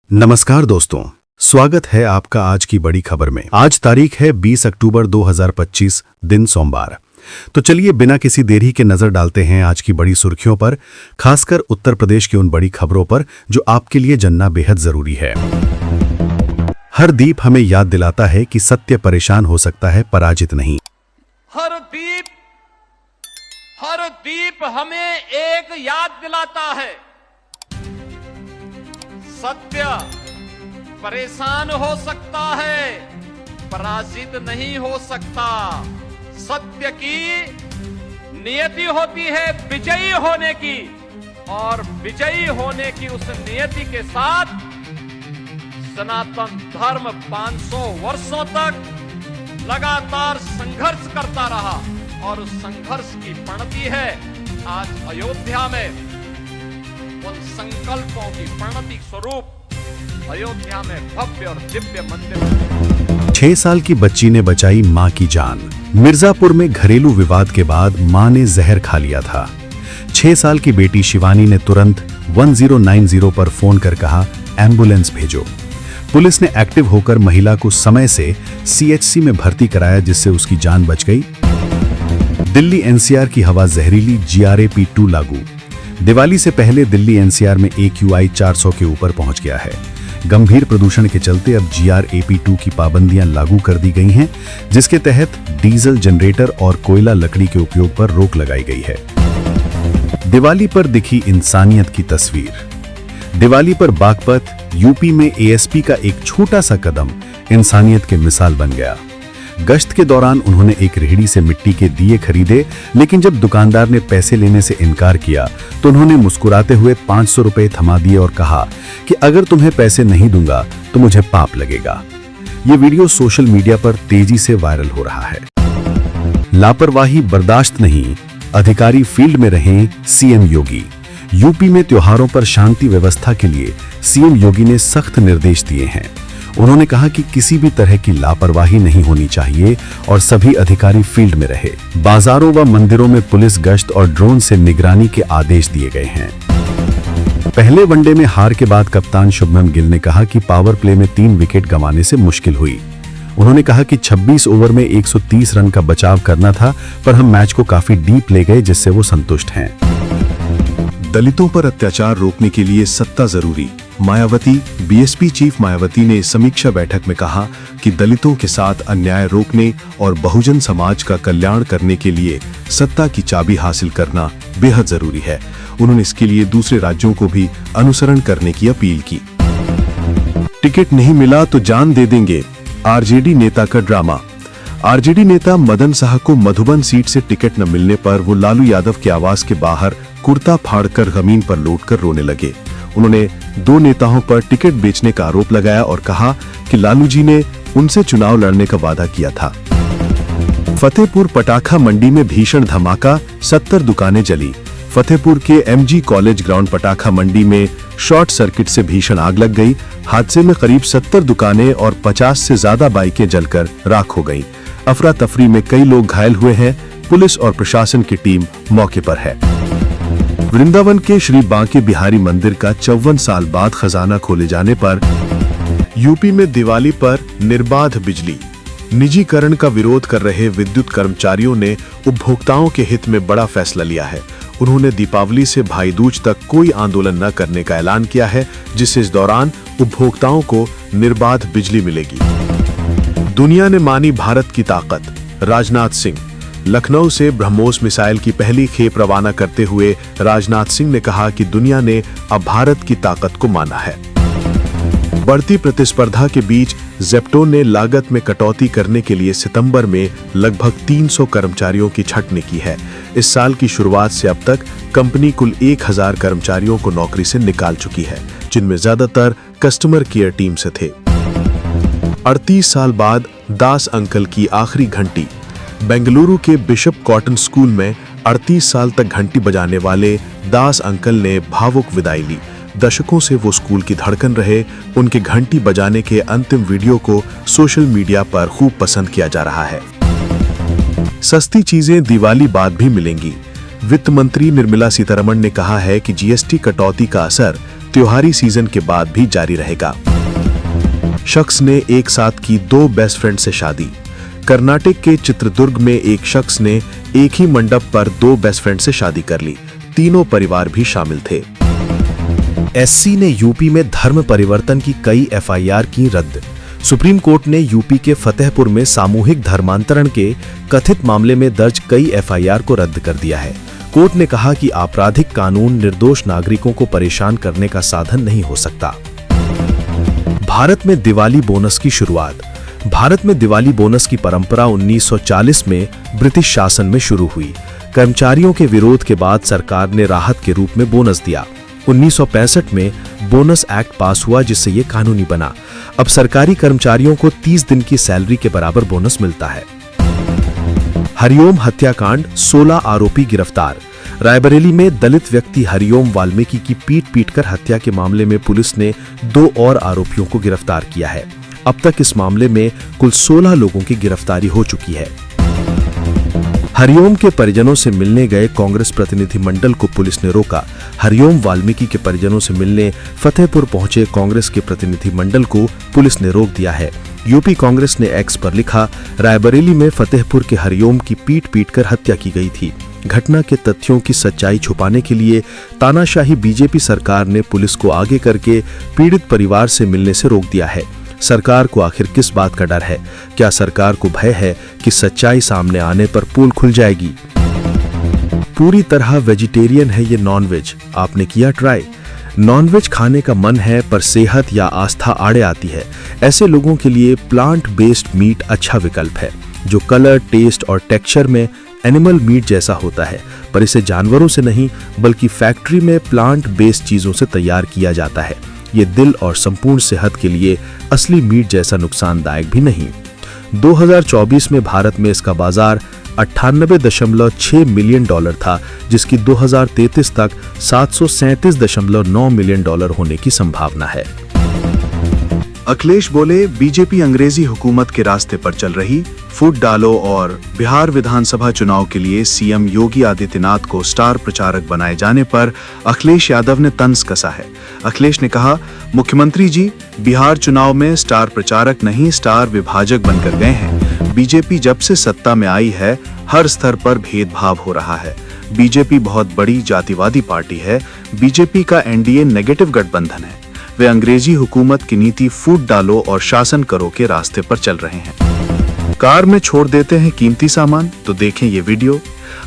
नमस्कार दोस्तों, स्वागत है आपका आज की बड़ी खबर में। आज तारीख है 20 अक्टूबर 2025, दिन सोमवार। तो चलिए बिना किसी देरी के नजर डालते हैं आज की बड़ी सुर्खियों पर, खासकर उत्तर प्रदेश की उन बड़ी खबरों पर जो आपके लिए जानना बेहद जरूरी है। हर दीप हमें याद दिलाता है कि सत्य परेशान हो सकता है, पराजित नहीं। हर दीप हमें एक याद दिलाता है, सत्य परेशान हो सकता है, पराजित नहीं हो सकता। सत्य की नियति होती है विजयी होने की, और विजयी होने की उस नियति के साथ सनातन धर्म 500 वर्षों तक लगातार संघर्ष करता रहा, और उस संघर्ष की परिणति है आज अयोध्या में। उन संकल्पों की परिणति स्वरूप अयोध्या में भव्य और दिव्य मंदिर। 6 साल की बच्ची ने बचाई मां की जान। मिर्जापुर में घरेलू विवाद के बाद मां ने जहर खा लिया था। 6 साल की बेटी शिवानी ने तुरंत 1090 पर फोन कर कहा, एम्बुलेंस भेजो। पुलिस ने एक्टिव होकर महिला को समय से सीएचसी में भर्ती कराया, जिससे उसकी जान बच गई। दिल्ली एनसीआर की हवा जहरीली, GRAP2 लागू। दिवाली से पहले दिल्ली एनसीआर में AQI 400 के ऊपर पहुंच गया है। गंभीर प्रदूषण के चलते अब GRAP2 की पाबंदियां लागू कर दी गई हैं, जिसके तहत डीजल जनरेटर और कोयला लकड़ी के उपयोग पर रोक लगाई गई है। दिवाली पर दिखी इंसानियत की तस्वीर। दिवाली पर बागपत, यूपी में ASP का एक छोटा सा कदम इंसानियत के मिसाल बन गया। गश्त के दौरान उन्होंने एक रेहड़ी से मिट्टी के दिए खरीदे, लेकिन जब दुकानदार ने पैसे लेने से इनकार किया तो उन्होंने मुस्कुराते हुए 500 रुपए थमा दिए और कहा कि अगर तुम्हें पैसे नहीं दूंगा तो मुझे पाप लगेगा। ये वीडियो सोशल मीडिया पर तेजी से वायरल हो रहा है। लापरवाही बर्दाश्त नहीं, अधिकारी फील्ड में रहें, CM योगी। यूपी में त्योहारों पर शांति व्यवस्था के लिए CM योगी ने सख्त निर्देश दिए हैं। उन्होंने कहा कि किसी भी तरह की लापरवाही नहीं होनी चाहिए और सभी अधिकारी फील्ड में रहे। बाजारों व मंदिरों में पुलिस गश्त और ड्रोन से निगरानी के आदेश दिए गए हैं। पहले वनडे में हार के बाद कप्तान शुभमन गिल ने कहा कि पावर प्ले में 3 विकेट गंवाने से मुश्किल हुई। उन्होंने कहा कि 26 ओवर में 130 रन का बचाव करना था, पर हम मैच को काफी डीप ले गए, जिससे वो संतुष्ट हैं। दलितों पर अत्याचार रोकने के लिए सत्ता जरूरी। मायावती। BSP चीफ मायावती ने समीक्षा बैठक में कहा कि दलितों के साथ अन्याय रोकने और बहुजन समाज का कल्याण करने के लिए सत्ता की चाबी हासिल करना बेहद जरूरी है। उन्होंने इसके लिए दूसरे राज्यों को भी अनुसरण करने की अपील की। टिकट नहीं मिला तो जान दे देंगे, RJD नेता का ड्रामा। RJD नेता मदन साह को मधुबन सीट से टिकट न मिलने पर वो लालू यादव के आवास के बाहर कुर्ता फाड़कर जमीन पर लौटकर रोने लगे। उन्होंने 2 नेताओं पर टिकट बेचने का आरोप लगाया और कहा कि लालू जी ने उनसे चुनाव लड़ने का वादा किया था। फतेहपुर पटाखा मंडी में भीषण धमाका, 70 दुकानें जली। फतेहपुर के MG कॉलेज ग्राउंड पटाखा मंडी में शॉर्ट सर्किट से भीषण आग लग गई। हादसे में करीब 70 दुकानें और 50 से ज्यादा बाइकें जलकर राख हो गईं। अफरा तफरी में कई लोग घायल हुए हैं। पुलिस और प्रशासन की टीम मौके पर है। वृंदावन के श्री बांके बिहारी मंदिर का 54 साल बाद खजाना खोले जाने पर यूपी में दिवाली पर निर्बाध बिजली। निजीकरण का विरोध कर रहे विद्युत कर्मचारियों ने उपभोक्ताओं के हित में बड़ा फैसला लिया है। उन्होंने दीपावली से भाई दूज तक कोई आंदोलन न करने का ऐलान किया है, जिससे इस दौरान उपभोक्ताओं को निर्बाध बिजली मिलेगी। दुनिया ने मानी भारत की ताकत। राजनाथ सिंह। लखनऊ से ब्रह्मोस मिसाइल की पहली खेप रवाना करते हुए राजनाथ सिंह ने कहा कि दुनिया ने अब भारत की ताकत को माना है। बढ़ती प्रतिस्पर्धा के बीच ज़ेप्टो ने लागत में कटौती करने के लिए सितंबर में लगभग 300 कर्मचारियों की छंटनी की है। इस साल की शुरुआत से अब तक कंपनी कुल 1000 कर्मचारियों को नौकरी से निकाल चुकी है, जिनमें ज्यादातर कस्टमर केयर टीम से थे। 38 साल बाद दास अंकल की आखिरी घंटी। बेंगलुरु के बिशप कॉटन स्कूल में 38 साल तक घंटी बजाने वाले दास अंकल ने भावुक विदाई ली। दशकों से वो स्कूल की धड़कन रहे। उनके घंटी बजाने के अंतिम वीडियो को सोशल मीडिया पर खूब पसंद किया जा रहा है। सस्ती चीजें दिवाली बाद भी मिलेंगी। वित्त मंत्री निर्मला सीतारमण ने कहा है कि GST कटौती का असर त्योहारी सीजन के बाद भी जारी रहेगा। शख्स ने एक साथ की 2 बेस्ट फ्रेंड से शादी। कर्नाटक के चित्रदुर्ग में एक शख्स ने एक ही मंडप पर 2 बेस्ट फ्रेंड से शादी कर ली। तीनों परिवार भी शामिल थे। एससी ने यूपी में धर्म परिवर्तन की कई एफआईआर की रद्द। सुप्रीम कोर्ट ने यूपी के फतेहपुर में सामूहिक धर्मांतरण के कथित मामले में दर्ज कई एफआईआर को रद्द कर दिया है। कोर्ट ने कहा कि आपराधिक कानून निर्दोष नागरिकों को परेशान करने का साधन नहीं हो सकता। भारत में दिवाली बोनस की शुरुआत। भारत में दिवाली बोनस की परंपरा 1940 में ब्रिटिश शासन में शुरू हुई। कर्मचारियों के विरोध के बाद सरकार ने राहत के रूप में बोनस दिया। 1965 में बोनस एक्ट पास हुआ जिससे ये कानूनी बना। अब सरकारी कर्मचारियों को 30 दिन की सैलरी के बराबर बोनस मिलता है। हरिओम हत्याकांड, 16 आरोपी गिरफ्तार। रायबरेली में दलित व्यक्ति हरिओम वाल्मीकि की पीट-पीटकर हत्या के मामले में पुलिस ने 2 और आरोपियों को गिरफ्तार किया है। अब तक इस मामले में कुल 16 लोगों की गिरफ्तारी हो चुकी है। हरिओम के परिजनों से मिलने गए कांग्रेस प्रतिनिधिमंडल को पुलिस ने रोका। हरिओम वाल्मीकि के परिजनों से मिलने फतेहपुर पहुंचे कांग्रेस के प्रतिनिधिमंडल को पुलिस ने रोक दिया है। यूपी कांग्रेस ने एक्स पर लिखा, रायबरेली में फतेहपुर के हरिओम की पीट-पीटकर हत्या की गई थी। घटना के तथ्यों की सच्चाई छुपाने के लिए तानाशाही बीजेपी सरकार ने पुलिस को आगे करके पीड़ित परिवार से मिलने से रोक दिया है। सरकार को आखिर किस बात का डर है? क्या सरकार को भय है कि सच्चाई सामने आने पर पोल खुल जाएगी? पूरी तरह वेजिटेरियन है ये नॉनवेज। आपने किया ट्राई? नॉनवेज खाने का मन है पर सेहत या आस्था आड़े आती है। ऐसे लोगों के लिए प्लांट बेस्ड मीट अच्छा विकल्प है, जो कलर, टेस्ट और टेक्सचर में एनिमल मीट जैसा होता है, पर इसे जानवरों से नहीं बल्कि फैक्ट्री में प्लांट बेस्ड चीजों से तैयार किया जाता है। ये दिल और संपूर्ण सेहत के लिए असली मीट जैसा नुकसानदायक भी नहीं। 2024 में भारत में इसका बाजार 98.6 मिलियन डॉलर था, जिसकी 2033 तक 737.9 मिलियन डॉलर होने की संभावना है। अखिलेश बोले, बीजेपी अंग्रेजी हुकूमत के रास्ते पर चल रही, फुट डालो। और बिहार विधानसभा चुनाव के लिए सीएम योगी आदित्यनाथ को स्टार प्रचारक बनाए जाने पर अखिलेश यादव ने तंज कसा है। अखिलेश ने कहा, मुख्यमंत्री जी, बिहार चुनाव में स्टार प्रचारक नहीं स्टार विभाजक बनकर गए हैं। बीजेपी जब से सत्ता में आई है हर स्तर पर भेदभाव हो रहा है। बीजेपी बहुत बड़ी जातिवादी पार्टी है। बीजेपी का एनडीए नेगेटिव गठबंधन है। वे अंग्रेजी हुकूमत की नीति फूट डालो और शासन करो के रास्ते पर चल रहे हैं। कार में छोड़ देते हैं कीमती सामान, तो देखें ये वीडियो।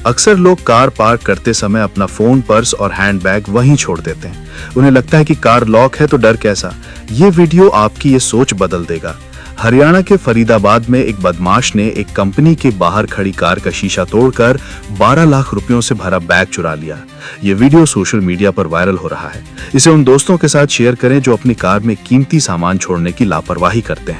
अक्सर लोग कार पार्क करते समय अपना फोन, पर्स और हैंडबैग वहीं छोड़ देते हैं। उन्हें लगता है कि कार लॉक है तो डर कैसा। ये वीडियो आपकी ये सोच बदल देगा। हरियाणा के फरीदाबाद में एक बदमाश ने एक कंपनी के बाहर खड़ी कार का शीशा तोड़कर 12 लाख रुपयों से भरा बैग चुरा लिया। ये वीडियो सोशल मीडिया पर वायरल हो रहा है। इसे उन दोस्तों के साथ शेयर करें जो अपनी कार में कीमती सामान छोड़ने की लापरवाही करते हैं।